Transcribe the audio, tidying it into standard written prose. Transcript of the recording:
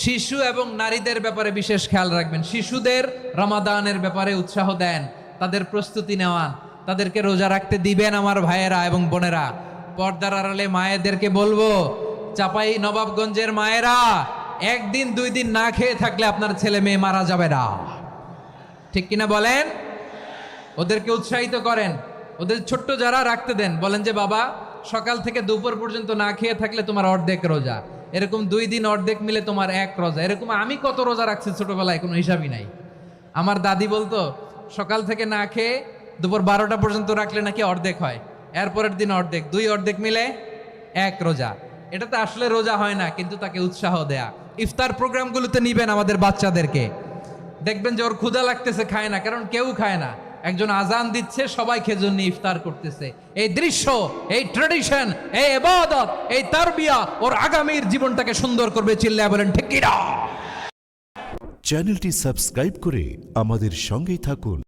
শিশু এবং নারীদের ব্যাপারে বিশেষ খেয়াল রাখবেন। শিশুদের রমাদানের ব্যাপারে উৎসাহ দেন, তাদের প্রস্তুতি নেওয়ান, তাদেরকে রোজা রাখতে দিবেন। আমার ভাইয়েরা এবং বোনেরা, পর্দার আড়ালে মায়েদেরকে বলবো, চাপাই নবাবগঞ্জের মায়েরা, একদিন দুই দিন না খেয়ে থাকলে আপনার ছেলে মেয়ে মারা যাবে না। ঠিক কিনা বলেন? ওদেরকে উৎসাহিত করেন, ওদের ছোট্ট যারা রাখতে দেন, বলেন যে বাবা সকাল থেকে দুপুর পর্যন্ত না খেয়ে থাকলে তোমার অর্ধেক রোজা, এরকম 2 দিন অর্ধেক মিলে তোমার 1 রোজা। এরকম আমি কত রোজা রাখছি ছোটবেলায় কোনো হিসাবই নাই। আমার দাদি বলতো সকাল থেকে না খেয়ে দুপুর 12টা পর্যন্ত রাখলে নাকি অর্ধেক হয়, এরপরের দিন অর্ধেক, 2 অর্ধেক মিলে 1 রোজা। এটা তো আসলে রোজা হয় না, কিন্তু তাকে উৎসাহ দেয়া। ইফতার প্রোগ্রামগুলোতে নিবেন আমাদের বাচ্চাদেরকে, দেখবেন যে ওর ক্ষুধা লাগতেছে, খায় না, কারণ কেউ খায় না। একজন আজান দিচ্ছে, সবাই খেজুর নিয়ে ইফতার করতেছে। এই দৃশ্য, এই ট্র্যাডিশন, এই ইবাদত, এই তারবিয়া ওর আগামীর জীবনটাকে সুন্দর করবে। চিল্লায়া বলেন ঠিক কি না? চ্যানেলটি সাবস্ক্রাইব করে আমাদের সঙ্গেই থাকুন।